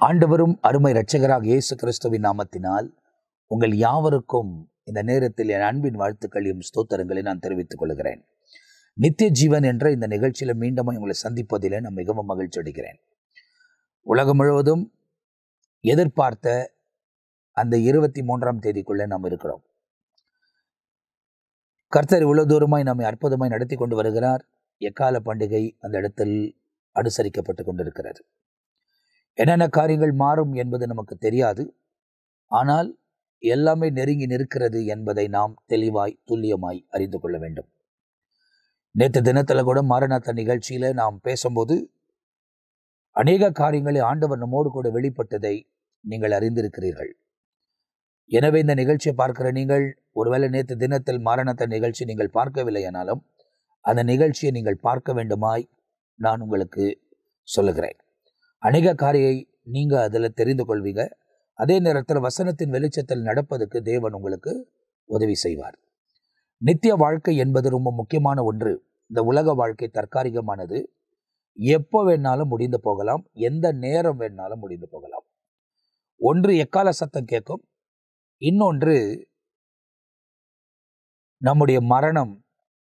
ஆண்டவரும் அருமை இரட்சகராக இயேசு கிறிஸ்துவின் நாமத்தினால் உங்கள் யாவருக்கும் இந்த நேரத்தில் என் அன்பின் வாழ்த்துக்களையும் ஸ்தோத்திரங்களை நான் தெரிவித்துக் கொள்கிறேன். நித்திய ஜீவன் என்ற இந்த நிகழ்ச்சியில் மீண்டும் உங்களை சந்திப்பதிலே நான் மிகவும் மகிழ்ச்சி அடைகிறேன். உலகம் முழுவதும் எதிர்பார்த்த அந்த 23ஆம் தேதிக்குள்ளே நாம் இருக்கிறோம். கர்த்தர் இவ்வளவு தூரமாய் நம்மை அற்புதமாய் நடத்தி கொண்டு வருகிறார். எக்கால பண்டிகை அந்த இடத்தில் அனுசரிக்கப்பட்டு கொண்டிருக்கிறது. என்னென்ன காரியங்கள் மாறும் என்பது நமக்கு தெரியாது. ஆனால் எல்லாமே நெருங்கி நிற்கிறது என்பதை நாம் தெளிவாய் துல்லியமாய் அறிந்து கொள்ள வேண்டும். நேற்று தினத்தில் கூட மாரநாத்த நிகழ்ச்சியில் நாம் பேசும்போது அநேக காரியங்களை ஆண்டவர் நம்மோடு கூட வெளிப்பட்டதை நீங்கள் அறிந்திருக்கிறீர்கள். எனவே இந்த நிகழ்ச்சியை பார்க்கிற நீங்கள் ஒருவேளை நேற்று தினத்தில் மாரநாத்த நிகழ்ச்சி நீங்கள் பார்க்கவில்லை ஆனாலும் அந்த நிகழ்ச்சியை நீங்கள் பார்க்க வேண்டுமாய் நான் உங்களுக்கு சொல்லுகிறேன். அநேக காரியை நீங்கள் அதில் தெரிந்து கொள்வீங்க. அதே நேரத்தில் வசனத்தின் வெளிச்சத்தில் நடப்பதற்கு தேவன் உங்களுக்கு உதவி செய்வார். நித்திய வாழ்க்கை என்பது ரொம்ப முக்கியமான ஒன்று. இந்த உலக வாழ்க்கை தற்காலிகமானது. எப்போ வேணாலும் முடிந்து போகலாம், எந்த நேரம் வேணாலும் முடிந்து போகலாம். ஒன்று எக்கால சத்தம் கேட்கும், இன்னொன்று நம்முடைய மரணம்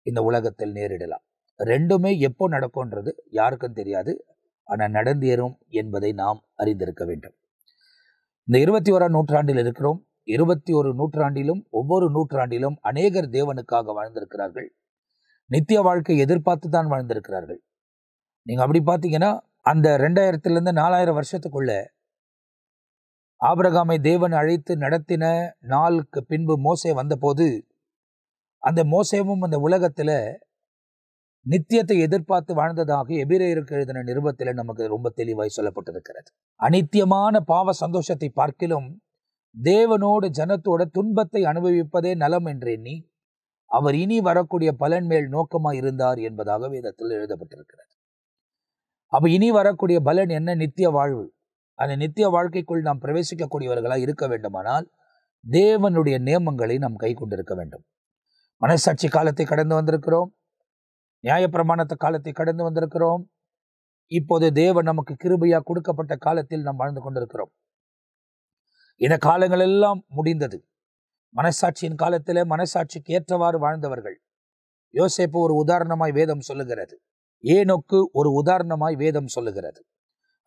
இந்த உலகத்தில் நேரிடலாம். ரெண்டுமே எப்போ நடக்கும்ன்றது யாருக்கும் தெரியாது. ஆனால் நடந்தேறும் என்பதை நாம் அறிந்திருக்க வேண்டும். இந்த 21ஆம் நூற்றாண்டில் இருக்கிறோம். 21 நூற்றாண்டிலும் ஒவ்வொரு நூற்றாண்டிலும் அநேகர் தேவனுக்காக வாழ்ந்திருக்கிறார்கள். நித்திய வாழ்க்கை எதிர்பார்த்து தான் வாழ்ந்திருக்கிறார்கள். நீங்கள் அப்படி பார்த்தீங்கன்னா அந்த 2000 4000 வருஷத்துக்குள்ள ஆபிரகாமை தேவன் அழைத்து நடத்தின நாளுக்கு பின்பு மோசே வந்தபோது அந்த மோசேவும் அந்த உலகத்தில் நித்தியத்தை எதிர்பார்த்து வாழ்ந்ததாக எபிரேயருக்கு எழுதின நிருபத்தில் நமக்கு ரொம்ப தெளிவாய் சொல்லப்பட்டிருக்கிறது. அநித்தியமான பாவ சந்தோஷத்தை பார்க்கிலும் தேவனோடு ஜனத்தோட துன்பத்தை அனுபவிப்பதே நலம் என்று எண்ணி அவர் இனி வரக்கூடிய பலன் மேல் நோக்கமாய் இருந்தார் என்பதாக வேதத்தில் எழுதப்பட்டிருக்கிறது. அப்ப இனி வரக்கூடிய பலன் என்ன? நித்திய வாழ்வு. அந்த நித்திய வாழ்க்கைக்குள் நாம் பிரவேசிக்கக்கூடியவர்களாக இருக்க வேண்டுமானால் தேவனுடைய நியமங்களை நாம் கை கொண்டிருக்க வேண்டும். மனசாட்சி காலத்தை கடந்து வந்திருக்கிறோம். நியாயப்பிரமாணத்த காலத்தை கடந்து வந்திருக்கிறோம். இப்போது தேவன் நமக்கு கிருபையா கொடுக்கப்பட்ட காலத்தில் நாம் வாழ்ந்து கொண்டிருக்கிறோம். இந்த காலங்கள் எல்லாம் முடிந்தது. மனசாட்சியின் காலத்தில் மனசாட்சிக்கு ஏற்றவாறு வாழ்ந்தவர்கள். யோசேப்பு ஒரு உதாரணமாய் வேதம் சொல்லுகிறது. ஏனோக்கு ஒரு உதாரணமாய் வேதம் சொல்லுகிறது.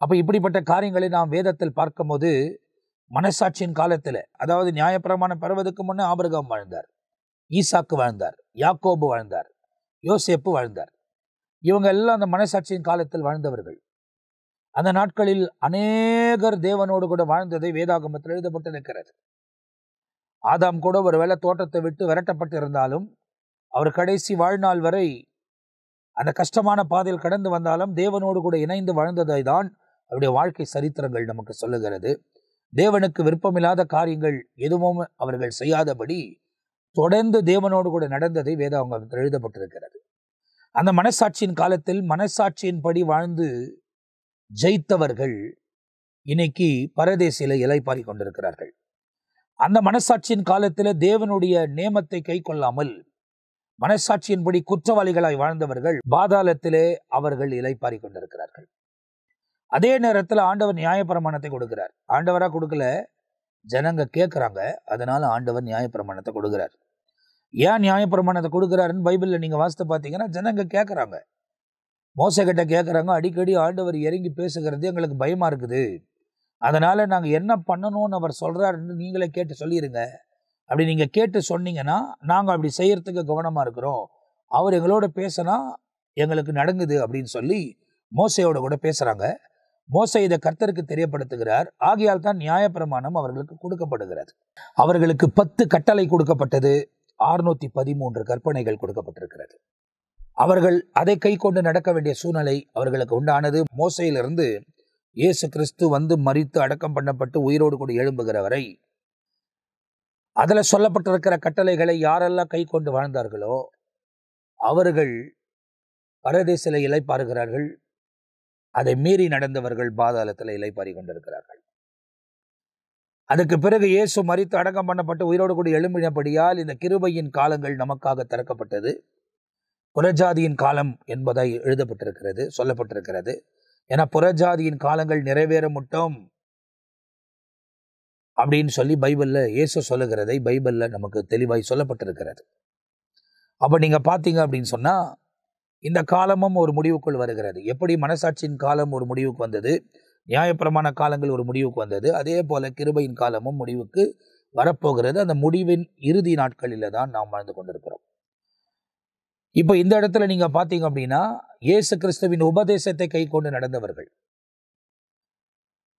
அப்ப இப்படிப்பட்ட காரியங்களை நாம் வேதத்தில் பார்க்கும்போது மனசாட்சியின் காலத்தில், அதாவது நியாயப்பிரமாணம் பெறுவதற்கு முன்னே ஆபிரகாம் வாழ்ந்தார், ஈசாக்கு வாழ்ந்தார், யாக்கோபு வாழ்ந்தார், யோசேப்பு வாழ்ந்தார். இவங்க எல்லாம் அந்த மனசாட்சியின் காலத்தில் வாழ்ந்தவர்கள். அந்த நாட்களில் அநேகர் தேவனோடு கூட வாழ்ந்ததை வேதாகமத்தில் எழுதப்பட்டிருக்கிறது. ஆதாம் கூட ஒரு வேளை தோட்டத்தை விட்டு விரட்டப்பட்டு இருந்தாலும் அவர் கடைசி வாழ்நாள் வரை அந்த கஷ்டமான பாதையில் கடந்து வந்தாலும் தேவனோடு கூட இணைந்து வாழ்ந்ததை தான் அவருடைய வாழ்க்கை சரித்திரங்கள் நமக்கு சொல்லுகிறது. தேவனுக்கு விருப்பமில்லாத காரியங்கள் எதுவும் அவர்கள் செய்யாதபடி தொடர்ந்து தேவனோடு கூட நடந்ததை வேதாகமத்தில் எழுதப்பட்டிருக்கிறது. அந்த மனசாட்சியின் காலத்தில் மனசாட்சியின்படி வாழ்ந்து ஜெயித்தவர்கள் இன்னைக்கு பரதேசில இலைப்பாரி கொண்டிருக்கிறார்கள். அந்த மனசாட்சியின் காலத்தில் தேவனுடைய நியமத்தை கை கொள்ளாமல் மனசாட்சியின்படி குற்றவாளிகளாய் வாழ்ந்தவர்கள் பாதாளத்திலே அவர்கள் இலைப்பாரி கொண்டிருக்கிறார்கள். அதே நேரத்தில் ஆண்டவர் நியாயப்பிரமாணத்தை கொடுக்கிறார். ஆண்டவரா கொடுக்கல, ஜனங்க கேட்குறாங்க. அதனால ஆண்டவர் நியாயப்பிரமாணத்தை கொடுக்கிறார். ஏன் நியாயப்பிரமாணத்தை கொடுக்குறாருன்னு பைபிளில் நீங்கள் வாசித்து பார்த்தீங்கன்னா ஜனங்க கேட்குறாங்க, மோசக்கிட்ட கேட்குறாங்க. அடிக்கடி ஆண்டவர் இறங்கி பேசுகிறது எங்களுக்கு பயமாக இருக்குது, அதனால் நாங்கள் என்ன பண்ணணும்னு அவர் சொல்கிறாருன்னு நீங்களே கேட்டு சொல்லிடுங்க. அப்படி நீங்கள் கேட்டு சொன்னீங்கன்னா நாங்கள் அப்படி செய்கிறதுக்கு கவனமாக இருக்கிறோம், அவர் எங்களோட பேசினா எங்களுக்கு நடங்குது அப்படின்னு சொல்லி மோசையோட கூட பேசுகிறாங்க. மோசை இதை கர்த்தருக்கு தெரியப்படுத்துகிறார். ஆகையால் தான் நியாயப்பிரமாணம் அவர்களுக்கு கொடுக்கப்படுகிறது. அவர்களுக்கு 10 கட்டளை கொடுக்கப்பட்டது, 613 கற்பனைகள் கொடுக்கப்பட்டிருக்கிறது. அவர்கள் அதை கை கொண்டு நடக்க வேண்டிய சூழ்நிலை அவர்களுக்கு உண்டானது. மோசையிலிருந்து இயேசு கிறிஸ்து வந்து மரித்து அடக்கம் பண்ணப்பட்டு உயிரோடு கூட எழும்புகிற வரை அதில் சொல்லப்பட்டிருக்கிற கட்டளைகளை யாரெல்லாம் கை கொண்டு வாழ்ந்தார்களோ அவர்கள் பரதேசில இலைப்பாறுகிறார்கள். அதை மீறி நடந்தவர்கள் பாதாளத்தில் இலைப்பாரி கொண்டிருக்கிறார்கள். அதுக்கு பிறகு இயேசு மரித்து அடக்கம் பண்ணப்பட்டு உயிரோடு கூட எழும்பினபடியால் இந்த கிருபையின் காலங்கள் நமக்காக திறக்கப்பட்டது. புறஜாதியின் காலம் என்பதை எழுதப்பட்டிருக்கிறது, சொல்லப்பட்டிருக்கிறது. ஏன்னா புறஜாதியின் காலங்கள் நிறைவேற மட்டும் அப்படின்னு சொல்லி பைபிளில் இயேசு சொல்லுகிறதை பைபிளில் நமக்கு தெளிவாய் சொல்லப்பட்டிருக்கிறது. அப்போ நீங்கள் பார்த்தீங்க அப்படின்னு சொன்னால் இந்த காலமும் ஒரு முடிவுக்குள் வருகிறது. எப்படி மனசாட்சியின் காலம் ஒரு முடிவுக்கு வந்தது, நியாயப்பிரமாண காலங்கள் ஒரு முடிவுக்கு வந்தது, அதே போல கிருபையின் காலமும் முடிவுக்கு வரப்போகிறது. அந்த முடிவின் இறுதி நாட்களில் தான் நாம் வாழ்ந்து கொண்டிருக்கிறோம். இப்போ இந்த இடத்துல நீங்க பார்த்தீங்க அப்படின்னா இயேசு கிறிஸ்துவின் உபதேசத்தை கை கொண்டு நடந்தவர்கள்,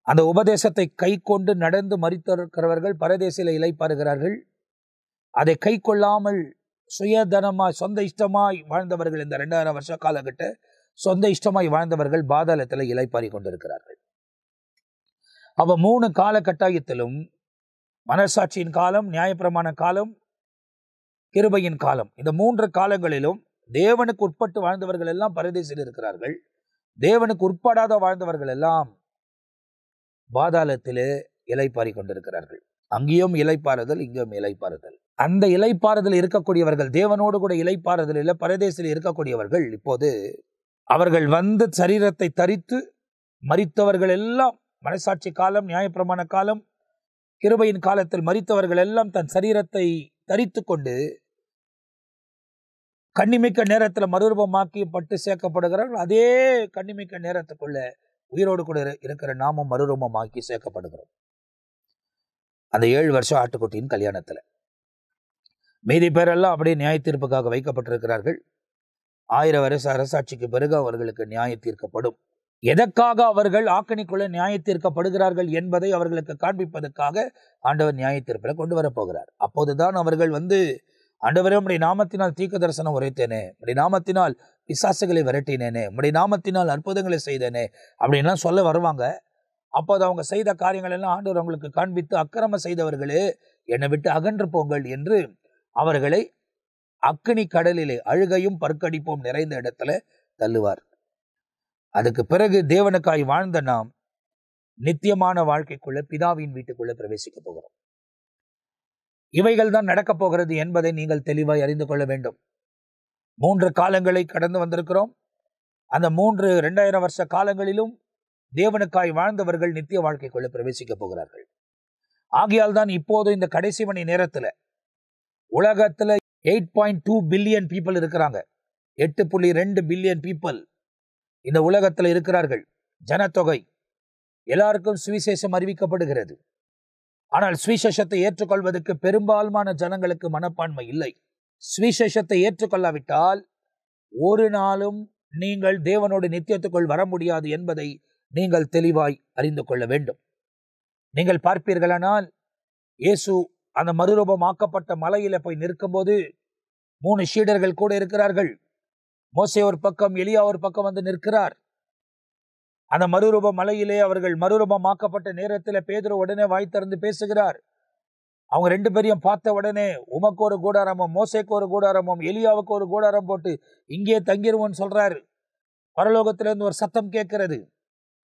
அந்த உபதேசத்தை கை கொண்டு நடந்து மரித்திருக்கிறவர்கள் பரதேசில இளைப்பாறுகிறார்கள். அதை கை கொள்ளாமல் சுயதனமாய் சொந்த இஷ்டமாய் வாழ்ந்தவர்கள், இந்த 2000 வருஷ காலகட்ட சொந்த இஷ்டமாய் வாழ்ந்தவர்கள் பாதாளத்தில் இளைப்பாறி கொண்டிருக்கிறார்கள். அப்ப 3 காலகட்டாயத்திலும் மனசாட்சியின் காலம், நியாயப்பிரமாண காலம், கிருபையின் காலம், இந்த 3 காலங்களிலும் தேவனுக்கு உட்பட்டு வாழ்ந்தவர்கள் எல்லாம் பரதேசில் இருக்கிறார்கள். தேவனுக்கு உட்படாத வாழ்ந்தவர்கள் எல்லாம் பாதாளத்திலே இளைப்பாறி கொண்டிருக்கிறார்கள். அங்கேயும் இளைப்பாறுதல், இங்கேயும் இளைப்பாறுதல். அந்த இளைப்பாறுதல் இருக்கக்கூடியவர்கள், தேவனோடு கூட இளைப்பாறுதலில் பரதேசில் இருக்கக்கூடியவர்கள், இப்போது அவர்கள் வந்து சரீரத்தை தரித்து மரித்தவர்கள் எல்லாம் மனசாட்சி காலம், நியாயப்பிரமாண காலம், கிருபையின் காலத்தில் மரித்தவர்கள் எல்லாம் தன் சரீரத்தை தரித்து கொண்டு கண்ணிமிக்க நேரத்தில் மறுரூபமாக்கப்பட்டு சேர்க்கப்படுகிறார்கள். அதே கண்ணிமிக்க நேரத்துக்குள்ள உயிரோடு கூட இருக்கிற நாமும் மறுரூபமாக்கி சேர்க்கப்படுகிறோம். அந்த 7 வருஷம் ஆட்டுக்குட்டியின் கல்யாணத்துல மீதி பேரெல்லாம் அப்படியே நியாய தீர்ப்புக்காக வைக்கப்பட்டிருக்கிறார்கள். 1000 வருஷ அரசாட்சிக்கு பிறகு அவர்களுக்கு நியாய தீர்க்கப்படும். எதற்காக அவர்கள் ஆக்கணிக்குள்ள நியாய தீர்க்கப்படுகிறார்கள் என்பதை அவர்களுக்கு காண்பிப்பதற்காக ஆண்டவர் நியாய தீர்ப்பில் கொண்டு வரப்போகிறார். அப்போதுதான் அவர்கள் வந்து, ஆண்டவரே உம்முடைய நாமத்தினால் தீர்க்க தரிசனம் உரைத்தேனே, உம்முடைய நாமத்தினால் பிசாசுகளை விரட்டினேனே, உம்முடைய நாமத்தினால் அற்புதங்களை செய்தேனே அப்படின்லாம் சொல்ல வருவாங்க. அப்போது அவங்க செய்த காரியங்கள் எல்லாம் ஆண்டவர் அவங்களுக்கு காண்பித்து, அக்கிரமம் செய்தவர்களே என்னை விட்டு அகன்று போங்கள் என்று அவர்களை அக்கினி கடலிலே அழுகையும் பற்கடிப்பும் நிறைந்த இடத்துல தள்ளுவார். அதுக்கு பிறகு தேவனுக்காய் வாழ்ந்த நாம் நித்தியமான வாழ்க்கைக்குள்ள பிதாவின் வீட்டுக்குள்ள பிரவேசிக்க போகிறோம். இவைகள் தான் நடக்கப் போகிறது என்பதை நீங்கள் தெளிவாய் அறிந்து கொள்ள வேண்டும். 3 காலங்களை கடந்து வந்திருக்கிறோம். அந்த 2000 வருஷ காலங்களிலும் தேவனுக்காய் வாழ்ந்தவர்கள் நித்திய வாழ்க்கைக்குள்ள பிரவேசிக்க போகிறார்கள். ஆகையால் தான் இப்போது இந்த கடைசி மணி நேரத்துல உலகத்துல 8.2 பில்லியன் பீப்புள் இருக்கிறாங்க. 8.2 பில்லியன் பீப்புள் இந்த உலகத்துல இருக்கிறார்கள். ஜனத்தொகை எல்லாருக்கும் சுவிசேஷம் அறிவிக்கப்படுகிறது. ஆனால் சுவிசேஷத்தை ஏற்றுக்கொள்வதற்கு பெரும்பாலான ஜனங்களுக்கு மனப்பான்மை இல்லை. சுவிசேஷத்தை ஏற்றுக்கொள்ளாவிட்டால் ஒரு நாளும் நீங்கள் தேவனோடு நித்தியத்துக்குள் வர முடியாது என்பதை நீங்கள் தெளிவாய் அறிந்து கொள்ள வேண்டும். நீங்கள் பார்ப்பீர்களானால் இயேசு அந்த மறுரூபமாக்கப்பட்ட மலையில போய் நிற்கும்போது 3 சீடர்கள் கூட இருக்கிறார்கள். மோசே ஒரு பக்கம், எலியா ஒரு பக்கம் வந்து நிற்கிறார். அந்த மறுரூப மலையிலே அவர்கள் மறுரூபமாக்கப்பட்ட நேரத்தில் பேதுரு உடனே வாய் திறந்து பேசுகிறார். அவங்க 2 பேரையும் பார்த்த உடனே உமக்கு ஒரு கூடாரமும், மோசேக்கு ஒரு கூடாரமும், எலியாவுக்கு ஒரு கூடாரம் போட்டு இங்கே தங்கிருவோன்னு சொல்றாரு. பரலோகத்திலிருந்து ஒரு சத்தம் கேட்கிறது,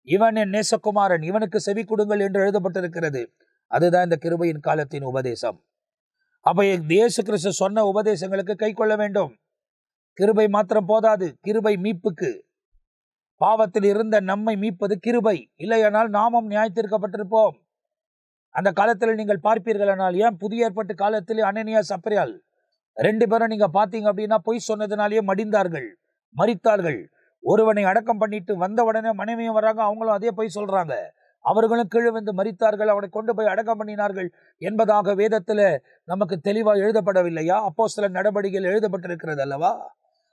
இவன் என் நேசகுமாரன், இவனுக்கு செவி கொடுங்கள் என்று எழுதப்பட்டிருக்கிறது. அதுதான் இந்த கிருபையின் காலத்தின் உபதேசம். அப்ப இயேசு கிறிஸ்து சொன்ன உபதேசங்களுக்கு கை கொள்ள வேண்டும். கிருபை மாத்திரம் போதாது, கிருபை மீட்புக்கு. பாவத்தில் இருந்த நம்மை மீட்பது கிருபை. இல்லையானால் நாமும் நியாயத்தீர்க்கப்பட்டிருப்போம். அந்த காலத்தில் நீங்கள் பார்ப்பீர்களானால், ஏன் புதிய ஏற்பட்ட காலத்தில் அனனியா சப்பரியால் 2 பேரும் நீங்க பார்த்தீங்க அப்படின்னா பொய் சொன்னதுனாலேயே மடிந்தார்கள், மரித்தார்கள். ஒருவனை அடக்கம் பண்ணிட்டு வந்த உடனே மனைவியும் வராங்க, அவங்களும் அதே பொய் சொல்றாங்க. அவர்களும் கீழே வந்து மரித்தார்கள், அவனை கொண்டு போய் அடக்கம் பண்ணினார்கள் என்பதாக வேதத்துல நமக்கு தெளிவாக எழுதப்படவில்லையா? அப்போஸ்தலர் நடபடிகள் எழுதப்பட்டிருக்கிறது அல்லவா?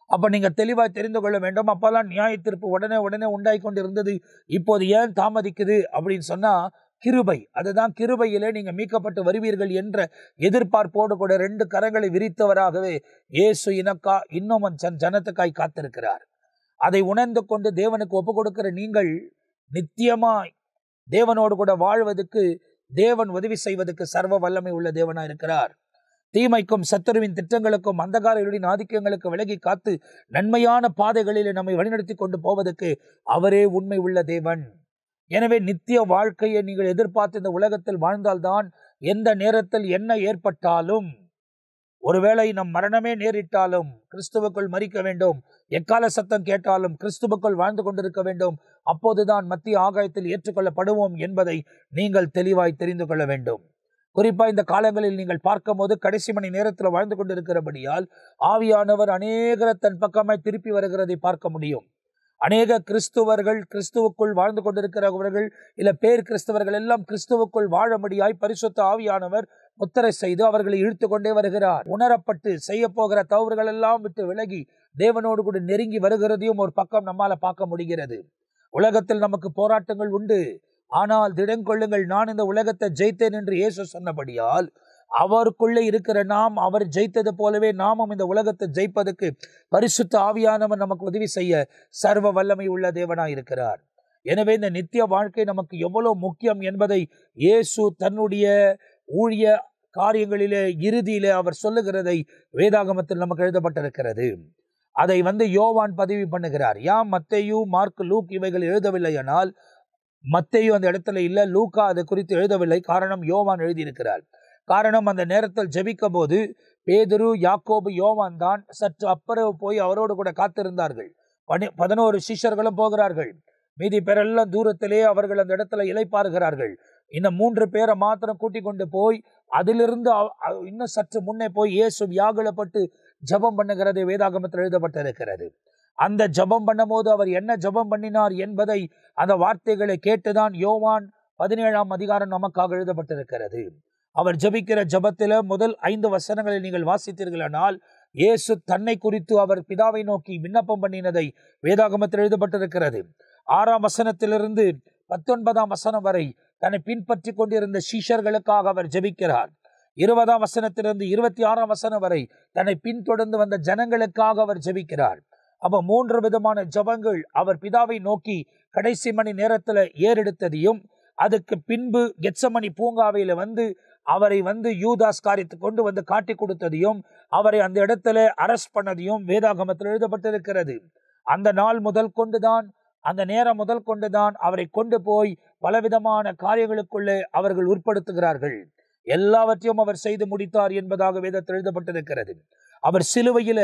அப்ப நீங்க தெளிவாய் தெரிந்து கொள்ள வேண்டும். அப்பெல்லாம் நியாய தீர்ப்பு உடனே உண்டாய் கொண்டு இருந்தது. இப்போது ஏன் தாமதிக்குது அப்படின்னு சொன்னா கிருபை. அதுதான் கிருபையிலே நீங்க மீட்கப்பட்டு வருவீர்கள் என்ற எதிர்பார்ப்போடு கூட 2 கரங்களை விரித்தவராகவே இயேசு இன்னும் ஜனத்துக்காய் காத்திருக்கிறார். அதை உணர்ந்து கொண்டு தேவனுக்கு ஒப்பு கொடுக்கிற நீங்கள் நித்தியமாய் தேவனோடு கூட வாழ்வதற்கு, தேவன் உதவி செய்வதற்கு சர்வ வல்லமை உள்ள தேவனா இருக்கிறார். தீமைக்கும் சத்துருவின் திட்டங்களுக்கும் அந்தகாரங்களின் ஆதிக்கங்களுக்கு விலகி காத்து நன்மையான பாதைகளில் நம்மை வழிநடத்தி கொண்டு போவதற்கு அவரே உண்மை உள்ள தேவன். எனவே நித்திய வாழ்க்கையை நீங்கள் எதிர்பார்த்து இந்த உலகத்தில் வாழ்ந்தால்தான் எந்த நேரத்தில் என்ன ஏற்பட்டாலும், ஒருவேளை நம் மரணமே நேரிட்டாலும் கிறிஸ்துவுக்குள் மரிக்க வேண்டும். எக்கால சத்தம் கேட்டாலும் கிறிஸ்துவுக்குள் வாழ்ந்து கொண்டிருக்க வேண்டும். அப்போதுதான் மத்திய ஆகாயத்தில் ஏற்றுக்கொள்ளப்படுவோம் என்பதை நீங்கள் தெளிவாய் தெரிந்து கொள்ள வேண்டும். குறிப்பா இந்த காலங்களில் நீங்கள் பார்க்கும் போது கடைசி மணி நேரத்தில் வாழ்ந்து கொண்டிருக்கிறபடியால் ஆவியானவர் அநேகரை தன் பக்கமாய் திருப்பி வருகிறதை பார்க்க முடியும். அநேக கிறிஸ்துவர்கள், கிறிஸ்துவுக்குள் வாழ்ந்து கொண்டிருக்கிறவர்கள், இல்ல பேர் கிறிஸ்தவர்கள் எல்லாம் கிறிஸ்துவுக்குள் வாழபடியாய் பரிசுத்த ஆவியானவர் முத்திரை செய்து அவர்களை இழுத்து கொண்டே வருகிறார். உணரப்பட்டு செய்ய போகிற தவறுகள் எல்லாம் விட்டு விலகி தேவனோடு கூட நெருங்கி வருகிறதையும் ஒரு பக்கம் நம்மால பார்க்க முடிகிறது. உலகத்தில் நமக்கு போராட்டங்கள் உண்டு, ஆனால் திடங்கொள்ளுங்கள், நான் இந்த உலகத்தை ஜெயித்தேன் என்று இயேசு சொன்னபடியால் அவருக்குள்ளே இருக்கிற நாம், அவர் ஜெயித்தது போலவே நாமும் இந்த உலகத்தை ஜெயிப்பதற்கு பரிசுத்த ஆவியானவர் நமக்கு உதவி செய்ய சர்வ வல்லமை உள்ள தேவனாய் இருக்கிறார். எனவே இந்த நித்திய வாழ்க்கை நமக்கு எவ்வளவு முக்கியம் என்பதை இயேசு தன்னுடைய ஊழிய காரியங்களிலே இறுதியிலே அவர் சொல்லுகிறதை வேதாகமத்தில் நமக்கு எழுதப்பட்டிருக்கிறது. அதை யோவான் பதிவு பண்ணுகிறார். மத்தேயு, மார்க், லூக் இவைகள் எழுதவில்லை. ஆனால் மத்தேயு அந்த இடத்துல இல்லை, லூக்கா அதை குறித்து எழுதவில்லை. காரணம், யோவான் எழுதியிருக்கிறார். காரணம், அந்த நேரத்தில் ஜெபிக்கும் போது பேதுரு, யாக்கோபு, யோவான் தான் சற்று அப்புறம் போய் அவரோடு கூட காத்திருந்தார்கள். 11 சிஷ்யர்களும் போகிறார்கள். மீதி பேரெல்லாம் தூரத்திலே அவர்கள் அந்த இடத்துல இளைப்பாறுகிறார்கள். இன்னும் 3 பேரை மாத்திரம் கூட்டிக் கொண்டு போய் அதிலிருந்து இன்னும் சற்று முன்னே போய் இயேசு வியாகுலப்பட்டு ஜபம் பண்ணுகிறதை வேதாகமத்தில் எழுதப்பட்டிருக்கிறது. அந்த ஜபம் பண்ணும் போது அவர் என்ன ஜபம் பண்ணினார் என்பதை, அந்த வார்த்தைகளை கேட்டுதான் யோவான் 17ஆம் அதிகாரம் நமக்காக எழுதப்பட்டிருக்கிறது. அவர் ஜபிக்கிற ஜபத்தில முதல் 5 வசனங்களை நீங்கள் வாசித்தீர்களானால் இயேசு தன்னை குறித்து அவர் பிதாவை நோக்கி விண்ணப்பம் பண்ணினதை வேதாகமத்தில் எழுதப்பட்டிருக்கிறது. 6ஆம் வசனத்திலிருந்து 19ஆம் வசனம் வரை தன்னை பின்பற்றி கொண்டிருந்த சீஷர்களுக்காக அவர் ஜெபிக்கிறார். 20ஆம் வசனத்திலிருந்து 26ஆம் வசனம் வரை தன்னை பின்தொடர்ந்து வந்த ஜனங்களுக்காக அவர் ஜெபிக்கிறார். அப்ப 3 விதமான ஜபங்கள் அவர் பிதாவை நோக்கி கடைசி மணி நேரத்துல ஏறெடுத்ததையும், அதுக்கு பின்பு கெத்சமனி பூங்காவையில அவரை யூதாஸ் காரியத்தை கொண்டு காட்டி கொடுத்ததையும், அவரை அந்த இடத்துல அரெஸ்ட் பண்ணதையும் வேதாகமத்தில் எழுதப்பட்டிருக்கிறது. அந்த நாள் முதல் கொண்டுதான், அந்த நேரம் முதல் கொண்டுதான் அவரை கொண்டு போய் பலவிதமான காரியங்களுக்குள்ளே அவர்கள் உட்படுத்துகிறார்கள். எல்லாவற்றையும் அவர் செய்து முடித்தார் என்பதாக வேதத்தில் எழுதப்பட்டிருக்கிறது. அவர் சிலுவையில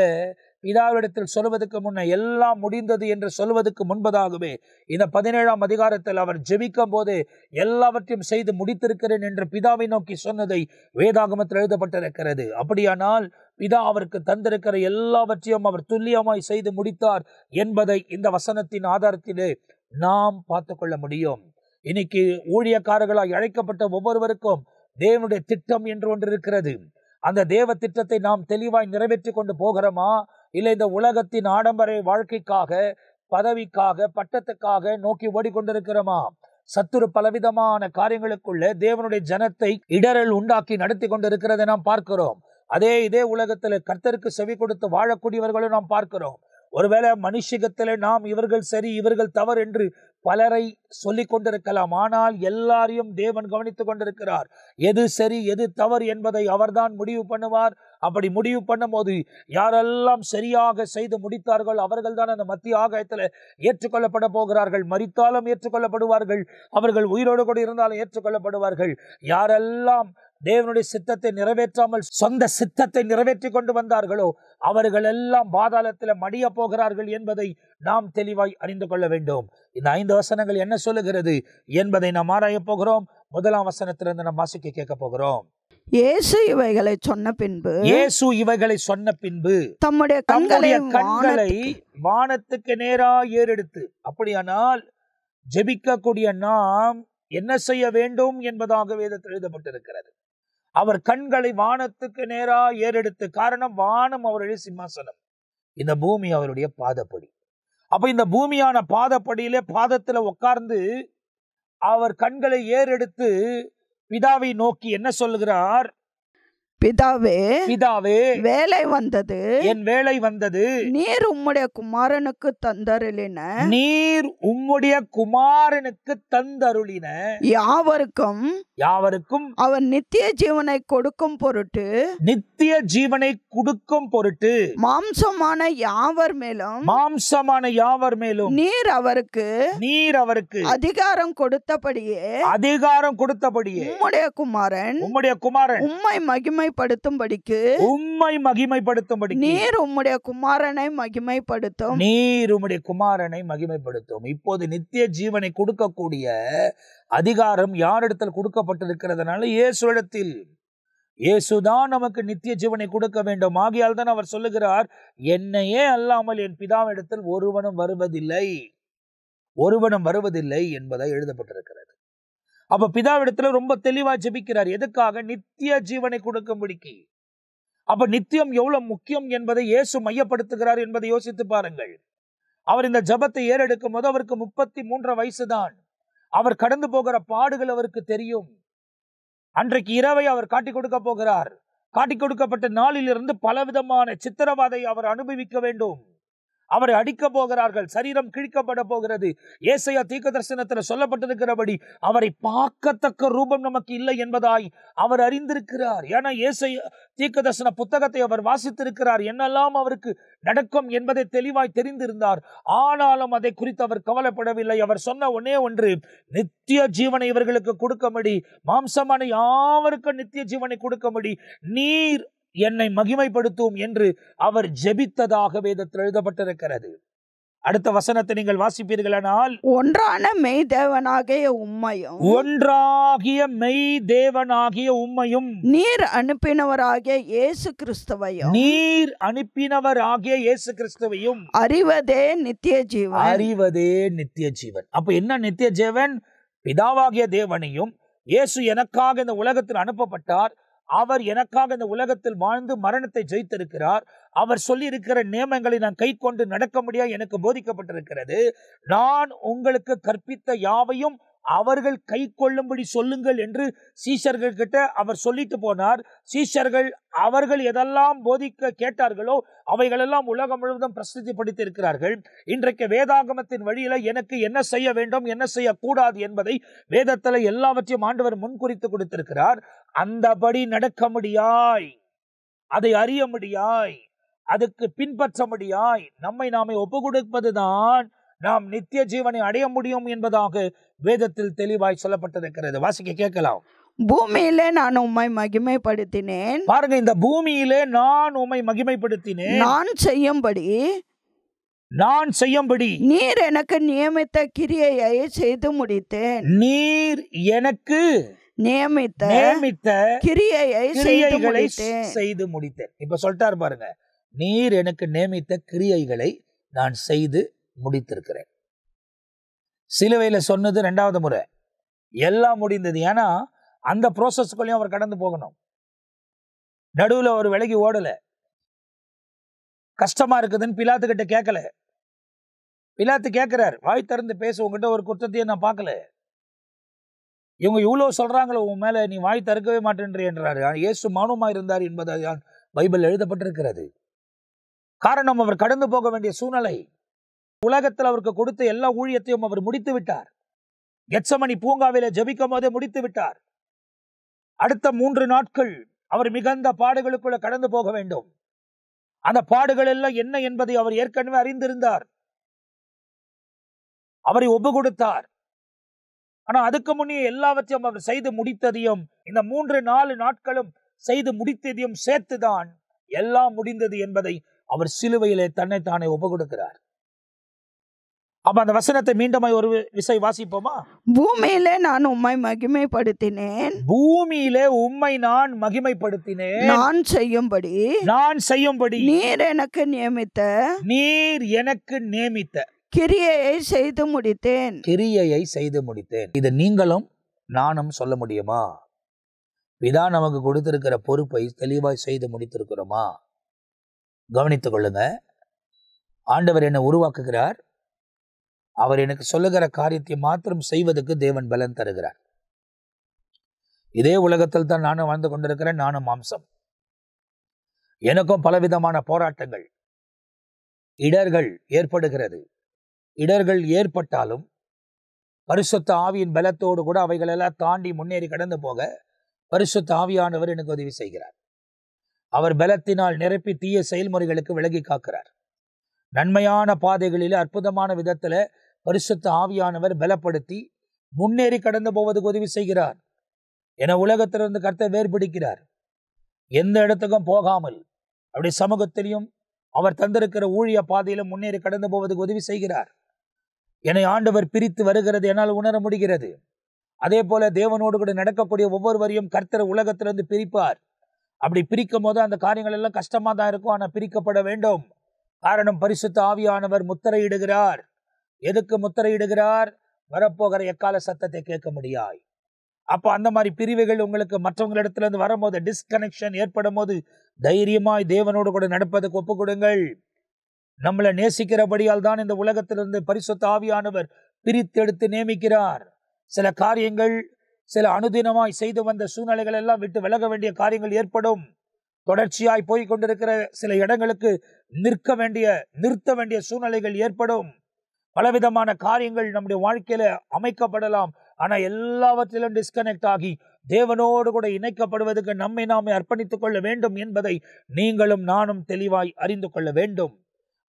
பிதாவிடத்தில் சொல்வதற்கு முன்ன எல்லாம் முடிந்தது என்று சொல்வதற்கு முன்பதாகவே இந்த 17ஆம் அதிகாரத்தில் அவர் ஜெபிக்கும் போதே எல்லாவற்றையும் செய்து முடித்திருக்கிறேன் என்று பிதாவை நோக்கி சொன்னதை வேதாகமத்தில் எழுதப்பட்டிருக்கிறது. அப்படியானால் பிதா அவருக்கு தந்திருக்கிற எல்லாவற்றையும் அவர் துல்லியமாய் செய்து முடித்தார் என்பதை இந்த வசனத்தின் ஆதாரத்திலே நாம் பார்த்து கொள்ள முடியும். இன்னைக்கு ஊழியக்காரர்களாய் அழைக்கப்பட்ட ஒவ்வொருவருக்கும் தேவனுடைய திட்டம் என்று ஒன்று இருக்கிறது. அந்த தேவ திட்டத்தை நாம் தெளிவாய் நிறைவேற்றி கொண்டு போகிறோமா, இல்லை இந்த உலகத்தின் ஆடம்பர வாழ்க்கைக்காக, பதவிக்காக, பட்டத்துக்காக நோக்கி ஓடிக்கொண்டிருக்கிறோமா? சத்துரு பலவிதமான காரியங்களுக்குள்ள தேவனுடைய ஜனத்தை இடரல் உண்டாக்கி நடத்தி கொண்டிருக்கிறதை நாம் பார்க்கிறோம். இதே உலகத்தில் கர்த்தருக்கு செவி கொடுத்து வாழக்கூடியவர்களும் நாம் பார்க்கிறோம். ஒருவேளை மனுஷிகத்திலே நாம் இவர்கள் சரி இவர்கள் தவறு என்று பலரை சொல்லிக் கொண்டிருக்கலாம். ஆனால் எல்லாரையும் தேவன் கவனித்துக் கொண்டிருக்கிறார். எது சரி எது தவறு என்பதை அவர்தான் முடிவு பண்ணுவார். அப்படி முடிவு பண்ணும் போது யாரெல்லாம் சரியாக செய்து முடித்தார்கள் அவர்கள் தான் அந்த மத்திய ஆகாயத்தில் ஏற்றுக்கொள்ளப்பட போகிறார்கள். மரித்தாலும் ஏற்றுக்கொள்ளப்படுவார்கள், அவர்கள் உயிரோடு கூட இருந்தாலும் ஏற்றுக்கொள்ளப்படுவார்கள். யாரெல்லாம் தேவனுடைய சித்தத்தை நிறைவேற்றாமல் சொந்த சித்தத்தை நிறைவேற்றி கொண்டு வந்தார்களோ அவர்கள் எல்லாம் பாதாளத்தில் மடிய போகிறார்கள் என்பதை நாம் தெளிவாய் அறிந்து கொள்ள வேண்டும். இந்த 5 வசனங்கள் என்ன சொல்லுகிறது என்பதை நாம் ஆராய போகிறோம். 1ஆம் வசனத்திலிருந்து நாம் வாசிக்க கேட்க போகிறோம். இயேசு இவைகளை சொன்ன பின்பு தம்முடைய கண்களை வானத்துக்கு நேரா ஏறெடுத்து, அப்படியானால் ஜெபிக்கக்கூடிய நாம் என்ன செய்ய வேண்டும் என்பதாக வேதத்தில் எழுதப்பட்டிருக்கிறது. அவர் கண்களை வானத்துக்கு நேரா ஏறெடுத்து, காரணம் வானம் அவருடைய சிம்மாசனம், இந்த பூமி அவருடைய பாதப்படி. அப்ப இந்த பூமியான பாதப்படியிலே பாதத்துல உட்கார்ந்து அவர் கண்களை ஏறெடுத்து பிதாவை நோக்கி என்ன சொல்லுகிறார்? பிதாவே, வேலை வந்தது, என் வேலை வந்தது. நீர் உம்முடைய குமாரனுக்கு தந்தருளின யாவருக்கும் அவர் நித்திய ஜீவனை கொடுக்கும் பொருட்டு மாம்சமான யாவர் மேலும் நீர் அவருக்கு அதிகாரம் கொடுத்தபடியே உம்முடைய குமாரன் உம்மை மகிமை மகிமைப்படுத்தும்படிக்கு உம்மை மகிமைப்படுத்தும்படி நீர் உம்முடைய குமாரனை மகிமைப்படுத்தும். நீர் உம்முடைய குமாரனை மகிமைப்படுத்தும். இப்போது நித்திய ஜீவனை கொடுக்கக்கூடிய அதிகாரம் யாரிடத்தில் கொடுக்கப்பட்டிருக்கிறதுனால இயேசுவிடத்தில். இயேசுதான் நமக்கு நித்திய ஜீவனை கொடுக்க வேண்டும். ஆகையால் தான் அவர் சொல்லுகிறார், என்னையே அல்லாமல் என் பிதாவிடத்தில் ஒருவனும் வருவதில்லை என்பதை எழுதப்பட்டிருக்கிறது. அப்ப பிதாவிடத்துல ரொம்ப தெளிவா ஜெபிக்கிறார். எதுக்காக? நித்திய ஜீவனை கொடுக்கும்படிக்கு. அப்ப நித்தியம் எவ்வளவு முக்கியம் என்பதை இயேசு மையப்படுத்துகிறார் என்பதை யோசித்து பாருங்கள். அவர் இந்த ஜெபத்தை ஏறெடுக்கும் போது அவருக்கு 33 வயசுதான். அவர் கடந்து போகிற பாடுகள் அவருக்கு தெரியும். அன்றைக்கு இரவை அவர் காட்டிக் கொடுக்க போகிறார். காட்டிக் கொடுக்கப்பட்ட நாளிலிருந்து பலவிதமான சித்திரவதை அவர் அனுபவிக்க வேண்டும். அவரை அடிக்க போகிறார்கள். சரீரம் கிழிக்கப்பட போகிறது. ஏசாயா தீர்க்கதரிசனத்தில் சொல்லப்பட்டிருக்கிறபடி அவரை பார்க்கத்தக்க ரூபம் நமக்கு இல்லை என்பதாய் அவர் அறிந்திருக்கிறார். ஏன்னா ஏசாயா தீர்க்கதரிசன புத்தகத்தை அவர் வாசித்திருக்கிறார். என்னெல்லாம் அவருக்கு நடக்கும் என்பதை தெளிவாய் தெரிந்திருந்தார். ஆனாலும் அதை குறித்து அவர் கவலைப்படவில்லை. அவர் சொன்ன ஒன்னே ஒன்று, நித்திய ஜீவனை இவர்களுக்கு கொடுக்கும்படி, மாம்சமான யாவருக்கும் நித்திய ஜீவனை கொடுக்கும்படி நீர் என்னை மகிமைப்படுத்தும் என்று அவர் ஜெபித்ததாக வேதத்தில் எழுதப்பட்டிருக்கிறது. அடுத்த வசனத்தை நீங்கள் வாசிப்பீர்களானால், ஒன்றாகிய மெய் தேவனாகிய உம்மையும் நீர் அனுப்பினவராகிய இயேசு கிறிஸ்துவையும் அறிவதே நித்திய ஜீவன். அப்ப என்ன நித்திய ஜீவன்? பிதாவாகிய தேவனையும், இயேசு எனக்காக இந்த உலகத்தில் அனுப்பப்பட்டார். அவர் எனக்காக இந்த உலகத்தில் வாழ்ந்து மரணத்தை ஜெயித்திருக்கிறார். அவர் சொல்லி இருக்கிற நியமங்களை நான் கை கொண்டு நடக்க முடியாது எனக்கு போதிக்கப்பட்டிருக்கிறது. நான் உங்களுக்கு கற்பித்த யாவையும் அவர்கள் கை கொள்ளும்படி சொல்லுங்கள் என்று சீஷர்கள் கிட்ட அவர் சொல்லிட்டு போனார். சீஷர்கள் அவர்கள் எதெல்லாம் போதிக்க கேட்டார்களோ அவைகளெல்லாம் உலகம் முழுவதும் பிரசித்திப்படுத்தி இருக்கிறார்கள். இன்றைக்கு வேதாகமத்தின் வழியில எனக்கு என்ன செய்ய வேண்டும், என்ன செய்யக்கூடாது என்பதை வேதத்துல எல்லாவற்றையும் ஆண்டவர் முன்குறித்து கொடுத்திருக்கிறார். அந்தபடி நடக்க முடியாய், அதை அறிய முடியாய், அதுக்கு பின்பற்ற முடியாய் நம்மை நாமே ஒப்பு கொடுப்பதுதான் நாம் நித்திய ஜீவனை அடைய முடியும் என்பதாக வேதத்தில் தெளிவாய் சொல்லப்பட்டிருக்கிறது. வாசிக்க கேட்கலாம். பூமியிலே நான் உம்மை மகிமைப்படுத்தினேன். பாருங்க, இந்த பூமியிலே நான் உம்மை மகிமைப்படுத்தினேன். நான் செய்யும்படி நீர் எனக்கு நியமித்த கிரியையை செய்து முடித்தேன். நீர் எனக்கு நியமித்த கிரியையை செய்து முடித்தேன். இப்ப சொல்லிட்டாரு பாருங்க, நீர் எனக்கு நியமித்த கிரியைகளை நான் செய்து முடித்திருக்கிறேன். சிலுவையில சொன்னது 2வது முறை, எல்லாம் முடிந்தது. ஏன்னா அந்த ப்ரோசஸ்குள்ளேயும் அவர் கடந்து போகணும். நடுவுல ஒரு விலகி ஓடல. கஷ்டமா இருக்குதுன்னு பிலாத்து கிட்ட கேட்கல. பிலாத்து கேட்கிறார், வாய் திறந்து பேச, உங்ககிட்ட ஒரு குற்றத்தையும் நான் பார்க்கல. இவங்க இவ்வளவு சொல்றாங்களோ உன் மேல, நீ வாய் திறக்கவே மாட்டேன்றி என்றாரு. இயேசு மௌனமா இருந்தார் என்பதால் பைபிள் எழுதப்பட்டிருக்கிறது. காரணம், அவர் கடந்து போக வேண்டிய சூழ்நிலை. உலகத்தில் அவருக்கு கொடுத்த எல்லா ஊழியத்தையும் அவர் முடித்து விட்டார். கெத்சமனி பூங்காவிலே ஜெபிக்கும் போதே முடித்து விட்டார். அடுத்த 3 நாட்கள் அவர் மிகுந்த பாடுகளுக்குள்ள கடந்து போக வேண்டும். அந்த பாடுகள் எல்லாம் என்ன என்பதை அவர் ஏற்கனவே அறிந்திருந்தார். அவரை ஒப்பு கொடுத்தார். ஆனா அதுக்கு முன்னே எல்லாவற்றையும் அவர் செய்து முடித்ததையும் இந்த 3-4 நாட்களும் செய்து முடித்ததையும் சேர்த்துதான் எல்லாம் முடிந்தது என்பதை அவர் சிலுவையிலே தன்னைத்தானே ஒப்பு கொடுக்கிறார். அப்ப அந்த வசனத்தை மீண்டும் ஒரு விசை வாசிப்போமா? பூமியிலே நான் உம்மை மகிமைப்படுத்தினேன். பூமியிலே உம்மை நான் மகிமைப்படுத்தினேன். நான் செய்யும்படி நீர் எனக்கு நியமித்த கிரியையை செய்து முடித்தேன். இது நீங்களும் நானும் சொல்ல முடியுமா? பிதா நமக்கு கொடுத்திருக்கிற பொறுப்பை தெளிவாய் செய்து முடித்திருக்கிறோமா? கவனித்துக் கொள்ளுங்க. ஆண்டவர் என்னை உருவாக்குகிறார். அவர் எனக்கு சொல்லுகிற காரியத்தை மாத்திரம் செய்வதற்கு தேவன் பலன் தருகிறார். இதே உலகத்தில் தான் நானும் வாழ்ந்து கொண்டிருக்கிறேன். நானும் மாம்சம். எனக்கும் பலவிதமான போராட்டங்கள், இடர்கள் ஏற்படுகிறது. இடர்கள் ஏற்பட்டாலும் பரிசுத்த ஆவியின் பலத்தோடு கூட அவைகளெல்லாம் தாண்டி முன்னேறி கடந்து போக பரிசுத்த ஆவியானவர் எனக்கு உதவி செய்கிறார். அவர் பலத்தினால் நிரப்பி தீய செயல்முறைகளுக்கு விலகி காக்கிறார். நன்மையான பாதைகளில் அற்புதமான விதத்துல பரிசுத்த ஆவியானவர் பலப்படுத்தி முன்னேறி கடந்து போவதுக்கு உதவி செய்கிறார். என உலகத்திலிருந்து கர்த்தர் வேறுபிடிக்கிறார். எந்த இடத்துக்கும் போகாமல் அப்படி சமூகத்திலையும் அவர் தந்திருக்கிற ஊழிய பாதையிலும் முன்னேறி கடந்து போவதற்கு உதவி செய்கிறார். என்னை ஆண்டவர் பிரித்து வருகிறது என்னால் உணர முடிகிறது. அதே போல தேவனோடு கூட நடக்கக்கூடிய ஒவ்வொருவரையும் கர்த்தர் உலகத்திலிருந்து பிரிப்பார். அப்படி பிரிக்கும் போது அந்த காரியங்கள் எல்லாம் கஷ்டமா தான் இருக்கும். ஆனால் பிரிக்கப்பட வேண்டும். காரணம், பரிசுத்த ஆவியானவர் முத்திரையிடுகிறார். எதுக்கு முத்திரையிடுகிறார்? வரப்போகிற எக்கால சத்தத்தை கேட்க முடியாய். அப்போ அந்த மாதிரி பிரிவுகள் உங்களுக்கு மற்றவங்களிடத்திலிருந்து வரும்போது, டிஸ்கனெக்ஷன் ஏற்படும் போது தைரியமாய் தேவனோடு கூட நடப்பதற்கு ஒப்பு கொடுங்கள். நம்மளை நேசிக்கிறபடியால் தான் இந்த உலகத்திலிருந்து பரிசுத்த ஆவியானவர் பிரித்தெடுத்து நியமிக்கிறார். சில காரியங்கள், சில அனுதினமாய் செய்து வந்த சூழ்நிலைகள் எல்லாம் விட்டு விலக வேண்டிய காரியங்கள் ஏற்படும். தொடர்ச்சியாய் போய் கொண்டிருக்கிற சில இடங்களுக்கு நிறுத்த வேண்டிய சூழ்நிலைகள் ஏற்படும். பலவிதமான காரியங்கள் நம்முடைய வாழ்க்கையில அமைக்கப்படலாம். ஆனா எல்லாவற்றிலும் டிஸ்கனெக்ட் ஆகி தேவனோடு கூட இணைக்கப்படுவதற்கு நம்மை நாமே அர்ப்பணித்துக் கொள்ள வேண்டும் என்பதை நீங்களும் நானும் தெளிவாய் அறிந்து கொள்ள வேண்டும்.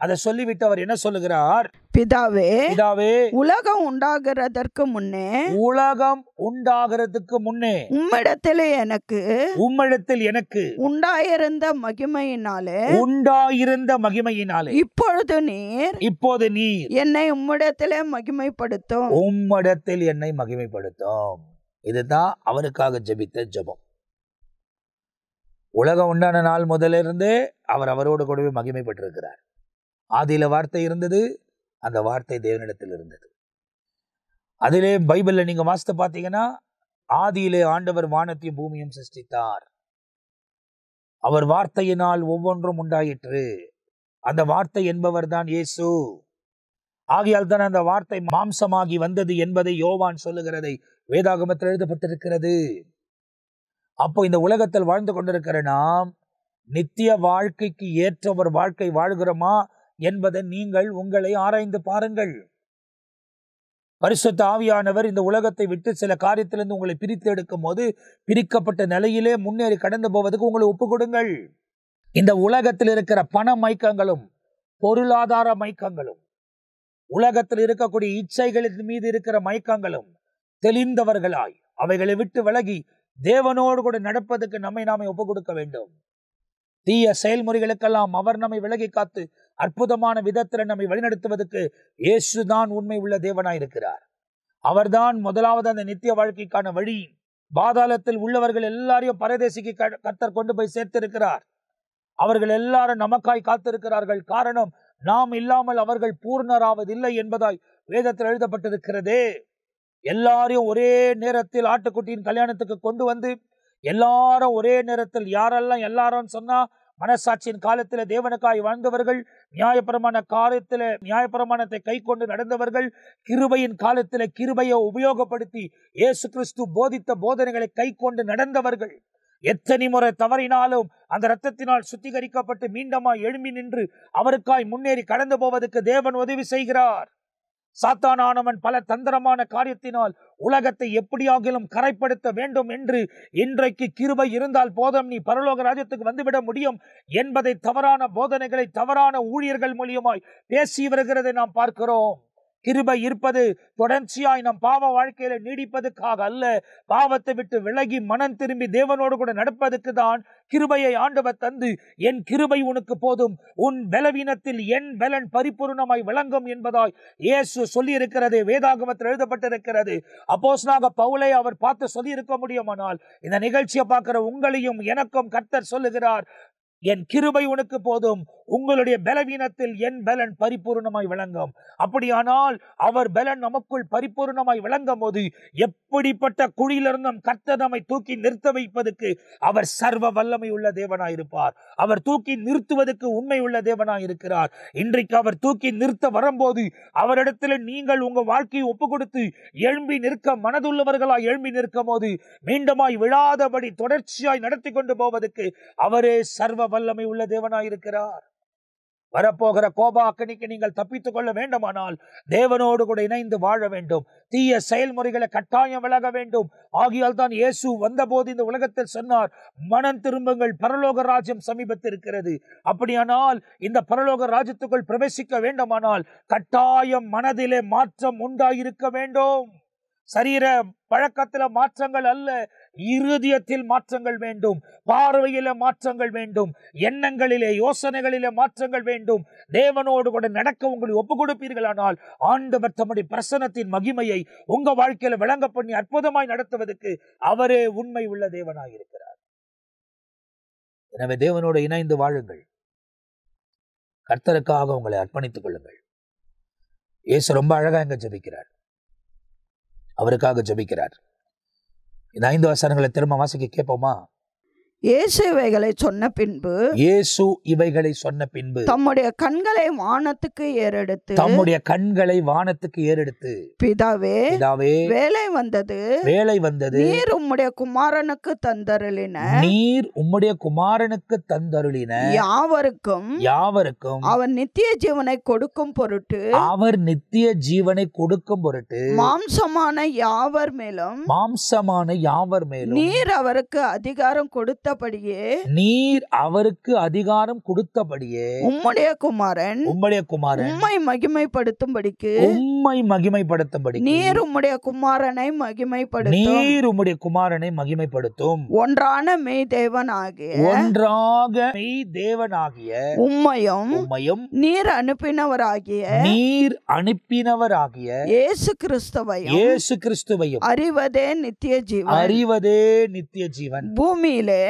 அதை சொல்லிவிட்டு அவர் என்ன சொல்லுகிறார்? பிதாவே, பிதாவே, உலகம் உண்டாகிறதற்கு முன்னே உம்மிடத்தில் எனக்கு உண்டாயிருந்த மகிமையினாலே இப்பொழுது நீர் என்னை உம்மிடத்திலே மகிமைப்படுத்தும். இதுதான் அவருக்காக ஜெபித்த ஜெபம். உலகம் உண்டான நாள் முதலிருந்தே அவர் அவரோடு கூடவே மகிமைப்பட்டிருக்கிறார். ஆதியில வார்த்தை இருந்தது, அந்த வார்த்தை தேவனிடத்தில் இருந்தது. அதிலே பைபிள்ல நீங்க வாசித்து பார்த்தீங்கன்னா, ஆதியிலே ஆண்டவர் வானத்தையும் பூமியும் சிருஷ்டித்தார். அவர் வார்த்தையினால் ஒவ்வொன்றும் உண்டாயிற்று. அந்த வார்த்தை என்பவர் தான் இயேசு. ஆகையால் தான் அந்த வார்த்தை மாம்சமாகி வந்தது என்பதை யோவான் சொல்லுகிறதை வேதாகமத்தில் எழுதப்பட்டிருக்கிறது. அப்போ இந்த உலகத்தில் வாழ்ந்து கொண்டிருக்கிற நாம் நித்திய வாழ்க்கைக்கு ஏற்ற ஒரு வாழ்க்கை வாழ்கிறோமா என்பதை நீங்கள் உங்களை ஆராய்ந்து பாருங்கள். பரிசுத்த ஆவியானவர் இந்த உலகத்தை விட்டு சில காரியத்திலிருந்து உங்களை பிரித்து எடுக்கும் போது பிரிக்கப்பட்ட நிலையிலே முன்னேறி கடந்து போவதற்கு உங்களை ஒப்பு கொடுங்கள். இந்த உலகத்தில் இருக்கிற பண மயக்கங்களும் பொருளாதார மயக்கங்களும், உலகத்தில் இருக்கக்கூடிய இச்சைகளின் மீது இருக்கிற மயக்கங்களும் தெளிந்தவர்களாய் அவைகளை விட்டு விலகி தேவனோடு கூட நடப்பதற்கு நம்மை நாமே ஒப்பு கொடுக்க வேண்டும். தீய செயல்முறைகளுக்கெல்லாம் அவர் நம்மை விலகி காத்து அற்புதமான விதத்தில் நம்மை வழிநடத்துவதற்கு இயேசுதான் உண்மை உள்ள தேவனாயிருக்கிறார். அவர்தான் முதலாவது அந்த நித்திய வாழ்க்கைக்கான வழி. பாதாளத்தில் உள்ளவர்கள் எல்லாரையும் பரதேசிக்கு கர்த்தர் கொண்டு போய் சேர்த்திருக்கிறார். அவர்கள் எல்லாரும் நமக்காய் காத்திருக்கிறார்கள். காரணம், நாம் இல்லாமல் அவர்கள் பூர்ணராவதில்லை என்பதாய் வேதத்தில் எழுதப்பட்டிருக்கிறதே. எல்லாரையும் ஒரே நேரத்தில் ஆட்டுக்குட்டியின் கல்யாணத்துக்கு கொண்டு வந்து எல்லாரும் ஒரே நேரத்தில், யாரெல்லாம் எல்லாரும் சொன்னா, மனசாட்சியின் காலத்துல தேவனுக்காய் வாழ்ந்தவர்கள், நியாயப்பிரமாண காலத்துல நியாயப்பிரமாணத்தை கை கொண்டு நடந்தவர்கள், கிருபையின் காலத்துல கிருபையை உபயோகப்படுத்தி இயேசு கிறிஸ்து போதித்த போதனைகளை கை கொண்டு நடந்தவர்கள், எத்தனை முறை தவறினாலும் அந்த இரத்தத்தினால் சுத்திகரிக்கப்பட்டு மீண்டுமாய் எழும்பி நின்று அவருக்காய் முன்னேறி கடந்து போவதற்கு தேவன் உதவி செய்கிறார். சாத்தானானவன் பல தந்திரமான காரியத்தினால் உலகத்தை எப்படியாகிலும் கரைப்படுத்த வேண்டும் என்று, இன்றைக்கு கிருபை இருந்தால் போதும் நீ பரலோக ராஜ்யத்துக்கு வந்துவிட முடியும் என்பதை தவறான போதனைகளை தவறான ஊழியர்கள் மூலியமாய் பேசி வருகிறதை நாம் பார்க்கிறோம். கிருபை இருப்பது தொடர்ச்சியாய் நம் பாவ வாழ்க்கையில நீடிப்பதற்காக அல்ல, பாவத்தை விட்டு விலகி மனம் திரும்பி தேவனோடு கூட நடப்பதற்கு தான் கிருபையை ஆண்டவர் தந்து, என் கிருபை உனக்கு போதும், உன் பலவீனத்தில் என் பலன் பரிபூர்ணமாய் விளங்கும் என்பதாய் இயேசு சொல்லி இருக்கிறது, வேதாகமத்தில் எழுதப்பட்டிருக்கிறது. அப்போஸ்தலனாகிய பவுலை அவர் பார்த்து சொல்லி இருக்க முடியுமானால், இந்த நிகழ்ச்சியை பார்க்கிற உங்களையும் எனக்கும் கர்த்தர் சொல்லுகிறார், என் கிருபை உனக்கு போதும், உங்களுடைய பலவீனத்தில் என் பலன் பரிபூர்ணமாய் விளங்கும். அப்படியானால் அவர் பலன் நமக்குள் பரிபூர்ணமாய் விளங்கும் போது எப்படிப்பட்ட குழியிலிருந்தும் கர்த்தர் நம்மை தூக்கி நிறுத்த வைப்பதற்கு அவர் சர்வ வல்லமை உள்ள தேவனாயிருப்பார். அவர் தூக்கி நிறுத்துவதற்கு உண்மை உள்ள தேவனாயிருக்கிறார். இன்றைக்கு அவர் தூக்கி நிறுத்த வரும்போது அவரிடத்தில் நீங்கள் உங்கள் வாழ்க்கையை ஒப்பு கொடுத்து எழும்பி நிற்க மனதுள்ளவர்களாய் எழும்பி நிற்கும் போது மீண்டுமாய் விழாதபடி தொடர்ச்சியாய் நடத்தி கொண்டு போவதற்கு அவரே சர்வ வல்லமை உள்ள தேவனாயிருக்கிறார். வரப்போகிற கோப அக்கினிக்கு நீங்கள் தப்பித்துக் கொள்ள வேண்டுமானால் தேவனோடு கூட இணைந்து வாழ வேண்டும். தீய செயல்முறைகளை கட்டாயம் விலக வேண்டும். ஆகியால் தான் இயேசு வந்தபோது இந்த உலகத்தில் சொன்னார், மனம் திரும்புங்கள், பரலோக ராஜ்யம் சமீபத்திருக்கிறது. அப்படியானால் இந்த பரலோக ராஜ்யத்துக்குள் பிரவேசிக்க வேண்டுமானால் கட்டாயம் மனதிலே மாற்றம் உண்டாயிருக்க வேண்டும். சரீர பழக்கத்துல மாற்றங்கள் அல்ல, இருதயத்தில் மாற்றங்கள் வேண்டும், பார்வையில மாற்றங்கள் வேண்டும், எண்ணங்களிலே யோசனைகளிலே மாற்றங்கள் வேண்டும். தேவனோடு கூட நடக்க உங்களை ஒப்பு கொடுப்பீர்களானால் ஆண்டவர் தம்முடைய பிரசன்னத்தின் மகிமையை உங்க வாழ்க்கையில விளங்க பண்ணி அற்புதமாய் நடத்துவதற்கு அவரே உண்மை உள்ள தேவனாய் இருக்கிறார். எனவே தேவனோடு இணைந்து வாழுங்கள். கர்த்தருக்காக உங்களை அர்ப்பணித்துக் கொள்ளுங்கள். இயேசு ரொம்ப அழகா இங்க ஜெபிக்கிறார், அவருக்காக ஜெபிக்கிறார். இந்த 5 வசனங்களை திரும்ப வாசிக்க கேட்போமா? இயேசு இவைகளை சொன்ன பின்பு இயேசு இவைகளை சொன்ன பின்பு தம்முடைய கண்களை வானத்துக்கு ஏறெடுத்து தம்முடைய கண்களை வானத்துக்கு ஏறெடுத்து பிதாவே பிதாவே வேலை வந்தது, வேலை வந்தது, நீர் உம்முடைய குமாரனுக்கு தந்தருளின நீர் உம்முடைய குமாரனுக்கு தந்தருளின யாவருக்கும் யாவருக்கும் அவர் நித்திய ஜீவனை கொடுக்கும் பொருட்டு அவர் நித்திய ஜீவனை கொடுக்கும் பொருட்டு மாம்சமான யாவர் மேலும் நீர் அவருக்கு அதிகாரம் கொடுத்தபடியே உம்முடைய குமாரன் உம்மை மகிமைப்படுத்தும்படிக்கு நீர் உம்முடைய குமாரனை மகிமைப்படுத்தும் ஒன்றான மெய் தேவனாகிய உம்மையும் நீர் அனுப்பினவராகிய இயேசு கிறிஸ்துவையும் அறிவதே நித்திய ஜீவன். பூமியிலே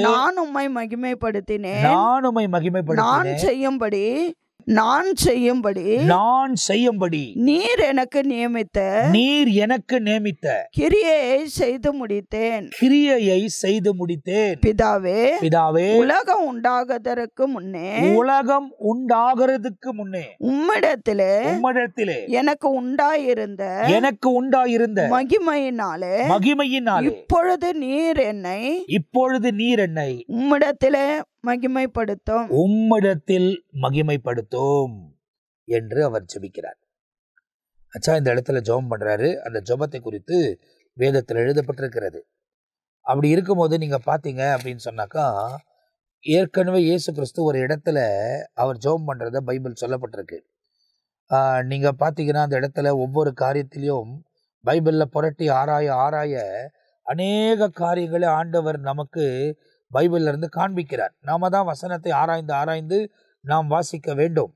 நான் உம்மை மகிமைப்படுத்தினேன், நான் செய்யும்படி நீர் எனக்கு நியமித்த கிரியையை செய்து முடித்தேன். பிதாவே உலகம் உண்டாகுவதற்கு முன்னே உம்மிடத்திலே எனக்கு உண்டாயிருந்த மகிமையினாலே இப்பொழுது நீர் என்னை உம்மிடத்திலே மகிமைப்படுத்தும் என்று அவர் ஜெபிக்கிறார். அச்சா, இந்த இடத்துல ஜெபம் பண்றாரு. அந்த ஜெபத்தை குறித்து வேதத்தில் எழுதப்பட்டிருக்கிறது. அப்படி இருக்கும்போது நீங்க பாத்தீங்க அப்படின்னு சொன்னாக்கா, ஏற்கனவே இயேசு கிறிஸ்து ஒரு இடத்துல அவர் ஜெபம் பண்றத பைபிள் சொல்லப்பட்டிருக்கு. நீங்க பாத்தீங்கன்னா அந்த இடத்துல ஒவ்வொரு காரியத்திலையும் பைபிள்ல புரட்டி ஆராய அநேக காரியங்களை ஆண்டவர் நமக்கு பைபிள்ல இருந்து காண்பிக்கிறார். நாம தான் வசனத்தை ஆராய்ந்து நாம் வாசிக்க வேண்டும்.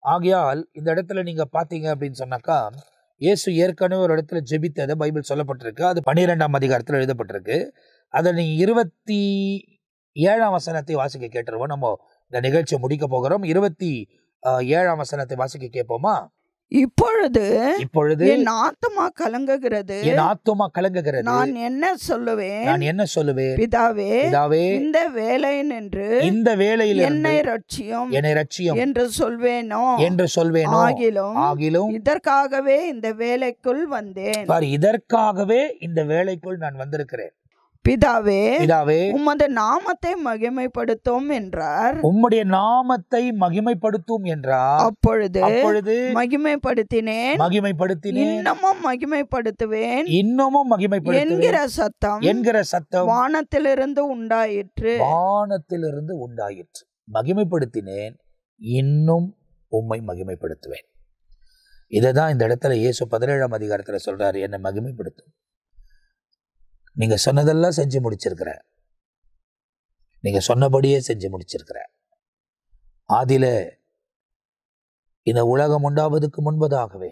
ஆகையால் இந்த இடத்துல நீங்க பாத்தீங்க அப்படின்னு சொன்னாக்கா, இயேசு ஏற்கனவே ஒரு இடத்துல ஜெபித்ததை பைபிள் சொல்லப்பட்டிருக்கு. அது 12ஆம் அதிகாரத்தில் எழுதப்பட்டிருக்கு. அதை நீங்க 27ஆம் வசனத்தை வாசிக்க கேட்டுருவோம். நம்ம இந்த நிகழ்ச்சியை முடிக்க போகிறோம். 27ஆம் வசனத்தை வாசிக்க கேட்போமா? இப்பொழுது என் ஆத்துமா கலங்குகிறது, நான் என்ன சொல்லுவேன்? பிதாவே இந்த வேளையில் என்னை ரட்சியும் என்று சொல்வேனோ? ஆகிலும் இதற்காகவே இந்த வேலைக்குள் வந்தேன். இதற்காகவே இந்த வேலைக்குள் நான் வந்திருக்கிறேன். பிதாவே உமது நாமத்தை மகிமைப்படுத்தும் என்றார். அப்பொழுது மகிமைப்படுத்தினேன், இன்னமும் மகிமைப்படுத்துவேன் என்கிற சத்தம் வானத்திலிருந்து உண்டாயிற்று. மகிமைப்படுத்தினேன், இன்னும் உம்மை மகிமைப்படுத்துவேன். இதைதான் இந்த இடத்துல இயேசு 17ஆம் அதிகாரத்துல சொல்றாரு, என்னை மகிமைப்படுத்தும். நீங்க சொன்னதெல்லாம் செஞ்சு முடிச்சிருக்கிற, நீங்க சொன்னபடியே செஞ்சு முடிச்சிருக்கிற. ஆதியில இந்த உலகம் உண்டாவதுக்கு முன்பதாகவே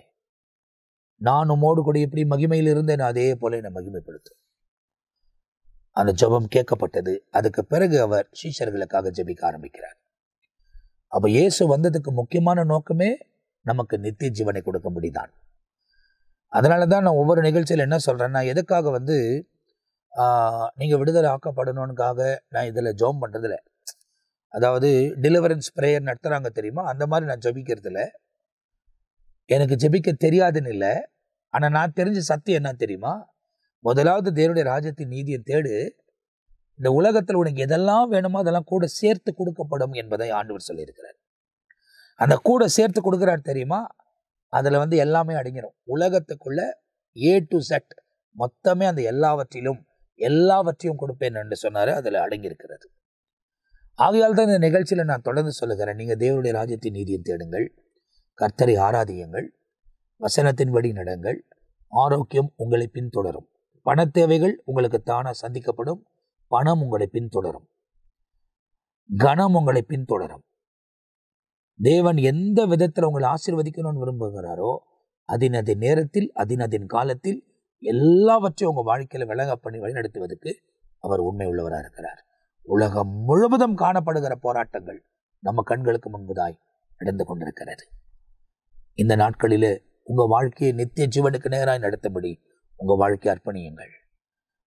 நான் உம்மோடு கூட எப்படி மகிமையில் இருந்தேன், அதே போல என்னை மகிமைப்படுத்தும். அந்த ஜெபம் கேட்கப்பட்டது. அதுக்கு பிறகு அவர் சீஷர்களுக்காக ஜெபிக்க ஆரம்பிக்கிறார். அப்ப இயேசு வந்ததுக்கு முக்கியமான நோக்கமே நமக்கு நித்திய ஜீவனை கொடுக்கும்படிதான். அதனாலதான் நான் ஒவ்வொரு நிகழ்ச்சியில் என்ன சொல்றேன்னா, எதுக்காக நீங்க விடுதலை ஆக்கப்படணும்னுக்காக நான் இதுல ஜெபம் பண்றதுல, அதாவது டெலிவரன்ஸ் பிரேயர் நடத்துறாங்க தெரியுமா, அந்த மாதிரி நான் ஜெபிக்கிறதுல எனக்கு ஜெபிக்க தெரியாதுன்னு இல்லை. ஆனா நான் தெரிஞ்ச சத்தியம் என்ன தெரியுமா, முதலாவது தேவனுடைய ராஜ்யத்தின் நீதியை தேடு, இந்த உலகத்தில் உனக்கு எதெல்லாம் வேணுமோ அதெல்லாம் கூட சேர்த்து கொடுக்கப்படும் என்பதை ஆண்டவர் சொல்லியிருக்கிறார். அந்த கூட சேர்த்து கொடுக்கிறார் தெரியுமா, அதுல எல்லாமே அடங்கிடும். உலகத்துக்குள்ள A to Z மொத்தமே அந்த எல்லாவற்றையும் கொடுப்பேன் என்று சொன்னாரு, அதுல அடங்கியிருக்கிறது. ஆகையால் தான் இந்த நிகழ்ச்சியில நான் தொடர்ந்து சொல்லுகிறேன், நீங்க தேவனுடைய ராஜ்யத்தின் நீதியை தேடுங்கள், கர்த்தரை ஆராதியுங்கள், வசனத்தின்படி நடங்கள், ஆரோக்கியம் உங்களை பின்தொடரும். பண தேவைகள் உங்களுக்கு தானா சந்திக்கப்படும். பணம் உங்களை பின்தொடரும். கனம் உங்களை பின்தொடரும். தேவன் எந்த விதத்தில் உங்களை ஆசீர்வதிக்கணும்னு விரும்புகிறாரோ அதின் நேரத்தில் அதின் காலத்தில் எல்லாவற்றையும் உங்க வாழ்க்கையில விலக பண்ணி வழிநடத்துவதற்கு அவர் உண்மை உள்ளவராக இருக்கிறார். உலகம் முழுவதும் காணப்படுகிற போராட்டங்கள் நம்ம கண்களுக்கு முன்பதாய் நடந்து கொண்டிருக்கிறது. இந்த நாட்களிலே உங்க வாழ்க்கையை நித்திய ஜீவனுக்கு நேராய் நடத்தபடி உங்க வாழ்க்கையை அர்ப்பணியுங்கள்.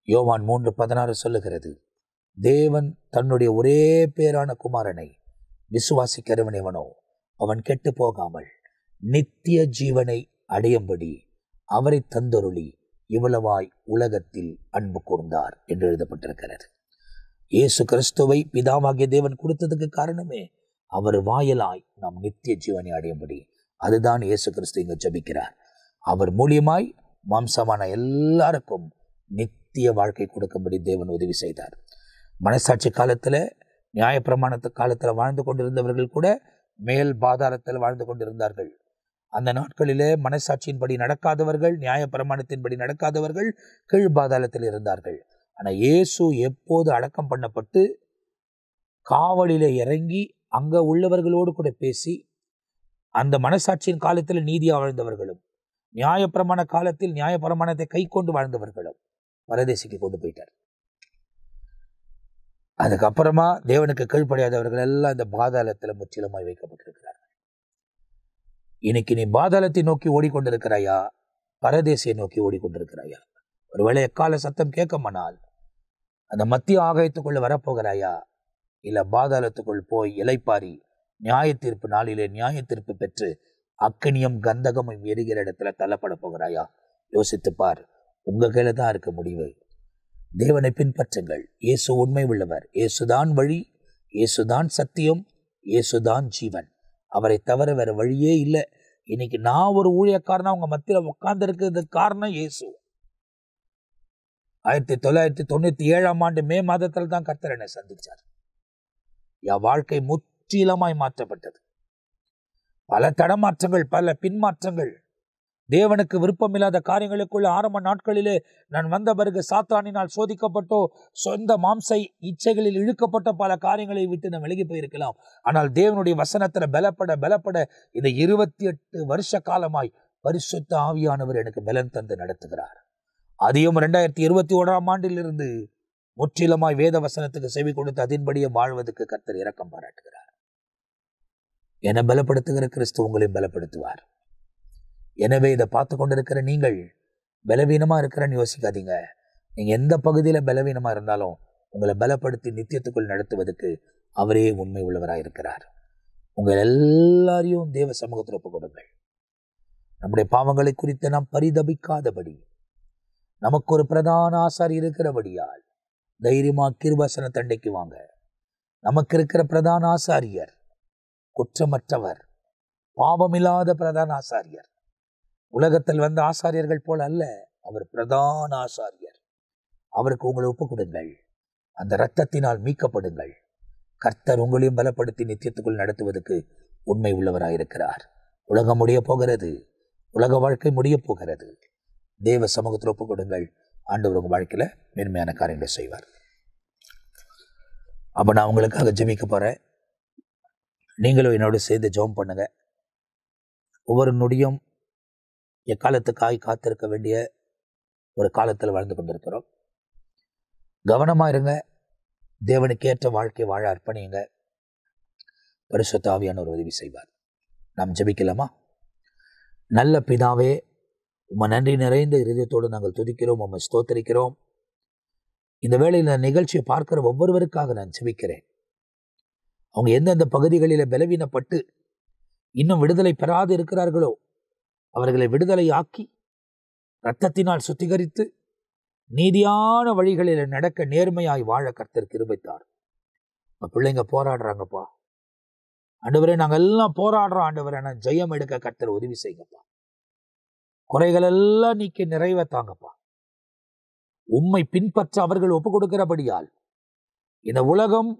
யோவான் 3:16 சொல்லுகிறது, தேவன் தன்னுடைய ஒரே பேரான குமாரனை விசுவாசிக்கிறவன் எவனோ அவன் கெட்டு போகாமல் நித்திய ஜீவனை அடையும்படி அவரை தந்தருளி இவ்வளவாய் உலகத்தில் அன்பு கூர்ந்தார் என்று எழுதப்பட்டிருக்கிறது. இயேசு கிறிஸ்துவை பிதாவாகிய தேவன் கொடுத்ததுக்கு காரணமே அவர் வாயிலாய் நாம் நித்திய ஜீவனை அடையும்படி. அதுதான் இயேசு கிறிஸ்து இங்கு ஜெபிக்கிறார். அவர் மூலியமாய் மாம்சமான எல்லாருக்கும் நித்திய வாழ்க்கை கொடுக்கும்படி தேவன் உதவி செய்தார். மனசாட்சி காலத்துல, நியாயப்பிரமாணத்து காலத்துல வாழ்ந்து கொண்டிருந்தவர்கள் கூட மேல் பாதாளத்தில் வாழ்ந்து கொண்டிருந்தார்கள். அந்த நாட்களிலே மனசாட்சியின்படி நடக்காதவர்கள், நியாயப்பிரமாணத்தின்படி நடக்காதவர்கள் கீழ் பாதாளத்தில் இருந்தார்கள். ஆனா இயேசு எப்போது அடக்கம் பண்ணப்பட்டு காவலிலே இறங்கி அங்க உள்ளவர்களோடு கூட பேசி அந்த மனசாட்சியின் காலத்தில் நீதியா வாழ்ந்தவர்களும் நியாயப்பிரமாண காலத்தில் நியாயப்பிரமாணத்தை கை கொண்டு வாழ்ந்தவர்களும் பரதேசிக்கு கொண்டு போயிட்டார். அதுக்கப்புறமா தேவனுக்கு கீழ்ப்படியாதவர்கள் எல்லாம் இந்த பாதாளத்தில் முற்றிலுமாய் வைக்கப்பட்டிருக்கிறார்கள். இன்னைக்கு நீ பாதாளத்தை நோக்கி ஓடிக்கொண்டிருக்கிறாயா, பரதேசியை நோக்கி ஓடிக்கொண்டிருக்கிறாயா? ஒருவேளை எக்கால சத்தம் கேட்குமானால் அந்த மத்திய ஆகாயத்துக்குள்ள வரப்போகிறாயா, இல்ல பாதாளத்துக்குள் போய் இலைப்பாரி நியாய தீர்ப்பு நாளிலே நியாய தீர்ப்பு பெற்று அக்கினியும் கந்தகமும் எரிகிற இடத்துல தள்ளப்பட போகிறாயா? யோசித்து பார். உங்க கையில தான் இருக்க முடிவு. தேவனை பின்பற்றுங்கள். இயேசு உண்மை உள்ளவர். இயேசுதான் வழி, இயேசுதான் சத்தியம், இயேசுதான் ஜீவன். அவரை தவிர வேற வழியே இல்லை. இன்னைக்கு நான் ஒரு ஊழியக்காரனா உங்க மத்தியில உட்கார்ந்து இருக்கிறதுக்கு காரணம் இயேசு. 1997 மே மாதத்தில் தான் கர்த்தர் என்னை சந்திச்சார். என் வாழ்க்கை முற்றிலுமாய் மாற்றப்பட்டது. பல தடமாற்றங்கள், பல பின்மாற்றங்கள், தேவனுக்கு விருப்பமில்லாத காரியங்களுக்குள்ள ஆரம்ப நாட்களிலே நான் வந்த பிறகு சாத்தானினால் சோதிக்கப்பட்டோ சொந்த மாம்சை இச்சைகளில் இழுக்கப்பட்ட பல காரியங்களை விட்டு நான் விலகி போயிருக்கலாம். ஆனால் தேவனுடைய வசனத்துல பலப்பட இந்த 28 வருஷ காலமாய் பரிசுத்த ஆவியானவர் எனக்கு பலன் தந்து நடத்துகிறார். அதையும் 2021 முற்றிலுமாய் வேத வசனத்துக்கு செவி கொடுத்து அதன்படியே வாழ்வதற்கு கர்த்தர் இரக்கம் பாராட்டுகிறார். என்னை பலப்படுத்துகிற கிறிஸ்து உங்களையும் பலப்படுத்துவார். எனவே இதை பார்த்து கொண்டிருக்கிற நீங்கள் பலவீனமா இருக்கிறன்னு யோசிக்காதீங்க. நீங்க எந்த பகுதியில பலவீனமா இருந்தாலும் உங்களை பலப்படுத்தி நித்தியத்துக்குள் நடத்துவதற்கு அவரே உண்மை உள்ளவராக இருக்கிறார். உங்கள் எல்லாரையும் தேவ சமூகத்தில் ஒப்புக் கொடுங்கள். நம்முடைய பாவங்களை குறித்து நாம் பரிதபிக்காதபடி நமக்கு ஒரு பிரதான ஆசாரி இருக்கிறபடியால் தைரியமா கிருபாசன தண்டைக்கு வாங்க. நமக்கு இருக்கிற பிரதான ஆசாரியர் குற்றமற்றவர், பாவமில்லாத பிரதான ஆசாரியர். உலகத்தில் வந்த ஆசாரியர்கள் போல அல்ல, அவர் பிரதான ஆசாரியர். அவருக்கு உங்களை ஒப்புக் கொடுங்கள். அந்த இரத்தத்தினால் மீட்கப்படுங்கள். கர்த்தர் உங்களையும் பலப்படுத்தி நித்தியத்துக்குள் நடத்துவதற்கு உண்மை உள்ளவராயிருக்கிறார். உலகம் முடிய போகிறது. உலக வாழ்க்கை முடிய போகிறது. தேவ சமூகத்தில் ஒப்புக் கொடுங்கள். ஆண்டவர் உங்க வாழ்க்கையில மேன்மையான காரியங்களை செய்வார். அப்ப நான் உங்களுக்காக ஜெபிக்க போறேன். நீங்களும் என்னோடு சேர்ந்து ஜெபம் பண்ணுங்க. ஒவ்வொரு நொடியும் எக்காலத்துக்காய் காத்திருக்க வேண்டிய ஒரு காலத்தில் வாழ்ந்து கொண்டிருக்கிறோம். கவனமா இருங்க. தேவனுக்கு ஏற்ற வாழ்க்கை வாழ அர்ப்பணியுங்க. பரிசுத்த ஆவியானவர் உதவி செய்வார். நாம் ஜெபிக்கலாமா? நல்ல பிதாவே, உம்மை நன்றி நிறைந்த இருதயத்தோடு நாங்கள் துதிக்கிறோம், உம்மை ஸ்தோத்தரிக்கிறோம். இந்த வேளையில் இந்த நிகழ்ச்சியை பார்க்கிற ஒவ்வொருவருக்காக நான் ஜெபிக்கிறேன். அவங்க எந்தெந்த பகுதிகளில் பலவீனப்பட்டு இன்னும் விடுதலை பெறாது இருக்கிறார்களோ அவர்களை விடுதலை ஆக்கி இரத்தத்தினால் சுத்திகரித்து நீதியான வழிகளில் நடக்க நேர்மையாய் வாழ கர்த்தர் கிருபைத்தார். பிள்ளைங்க போராடுறாங்கப்பா. ஆண்டவரே, நாங்கள் எல்லாம் போராடுறோம் ஆண்டவரே, நான் ஜெயம் எடுக்க கர்த்தர் உதவி செய்யுங்கப்பா. குறைகள் எல்லாம் நீக்கி நிறைவே தாங்கப்பா. உம்மை பின்பற்ற அவர்கள் ஒப்பு கொடுக்கிறபடியால் இந்த உலகம்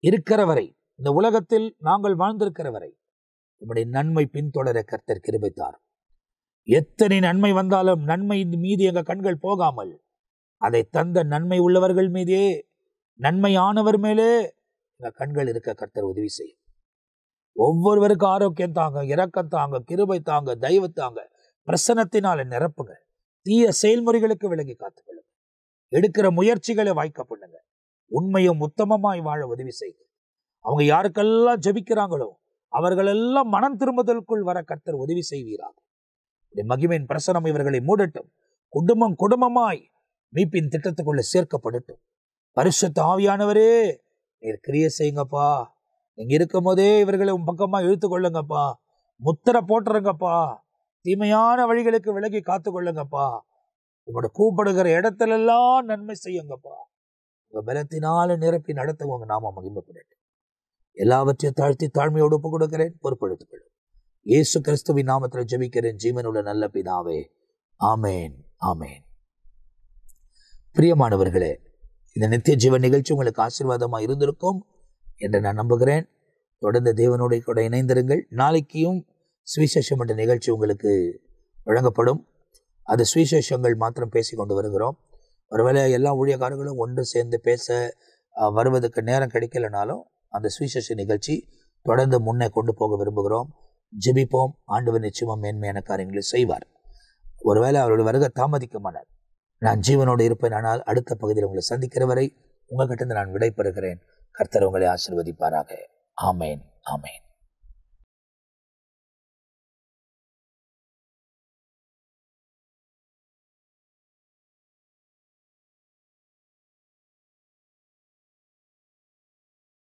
இருக்கிற வரை, இந்த உலகத்தில் நாங்கள் வாழ்ந்திருக்கிற வரை உம்முடைய நன்மை பின்தொடர கர்த்தர் கிருபைத்தார். எத்தனை நன்மை வந்தாலும் நன்மை மீது எங்க கண்கள் போகாமல் அதை தந்த நன்மை உள்ளவர்கள் மீதே, நன்மையானவர் மேலே எங்க கண்கள் இருக்க கர்த்தர் உதவி செய்யும். ஒவ்வொருவருக்கும் ஆரோக்கியம் தாங்க, இரக்கம் தாங்க, கிருபை தாங்க, தயவு தாங்க, பிரசன்னத்தினால நிரப்புங்க. தீய செயல்முறைகளுக்கு விலகி காத்துக்கொள்ளுங்க. எடுக்கிற முயற்சிகளை வாய்க்க பண்ணுங்க. உண்மையும் உத்தமமாய் வாழ உதவி செய்யுங்க. அவங்க யாருக்கெல்லாம் ஜெபிக்கிறாங்களோ அவர்களெல்லாம் மனம் திரும்புதலுக்குள் வர கர்த்தர் உதவி செய்வீராக. மகிமையின் பிரசனம் இவர்களை மூடட்டும். குடும்பம் குடும்பமாய் மீட்பின் திட்டத்துக்குள்ள சேர்க்கப்படட்டும். பரிசுத்த ஆவியானவரே, நீர் கிரியை செய்யுங்கப்பா. நீங்க இருக்கும் போதே இவர்களை உன் பக்கமா இழுத்து கொள்ளுங்கப்பா. முத்திரை போட்டுருங்கப்பா. தீமையான வழிகளுக்கு விலகி காத்து கொள்ளுங்கப்பா. உங்களோட கூப்பிடுகிற இடத்துல எல்லாம் நன்மை செய்யுங்கப்பா. உங்க பலத்தினால நிரப்பி நடத்த உங்க நாம மகிமைப்படட்டும். எல்லாவற்றையும் தாழ்த்தி தாழ்மையோடு ஒப்பு கொடுக்கிறேன். பொறுப்படுத்திக் கொள்ளும் இயேசு கிறிஸ்துவின் நாமத்தில் ஜெபிக்கிறேன் ஜீவனுள்ள நல்ல பிதாவே. ஆமேன், ஆமேன். பிரியமானவர்களே, இந்த நித்திய ஜீவன் நிகழ்ச்சி உங்களுக்கு ஆசீர்வாதமாக இருந்திருக்கும் என்று நான் நம்புகிறேன். தொடர்ந்து தேவனோட கூட இணைந்திருங்கள். நாளைக்கும் சுவிசேஷம் என்ற நிகழ்ச்சி உங்களுக்கு வழங்கப்படும். அது சுவிசேஷங்கள் மாத்திரம் பேசி கொண்டு வருகிறோம். ஒருவேளை எல்லா ஊழியக்காரர்களும் ஒன்று சேர்ந்து பேச வருவதற்கு நேரம் கிடைக்கலனாலும் அந்த சுவிசேஷ நிகழ்ச்சி தொடர்ந்து முன்னே கொண்டு போக விரும்புகிறோம். ஜெபிப்போம். ஆண்டவர் நிச்சயமாக மேன்மையான காரியங்களை செய்வார். ஒருவேளை அவருடைய வருகை தாமதிக்குமானால் நான் ஜீவனோடு இருப்பேன். ஆனால் அடுத்த பகுதியில் உங்களை சந்திக்கிற வரை உங்ககிட்ட நான் விடைபெறுகிறேன். கர்த்தர் உங்களை ஆசீர்வதிப்பாராக. ஆமேன், ஆமேன்.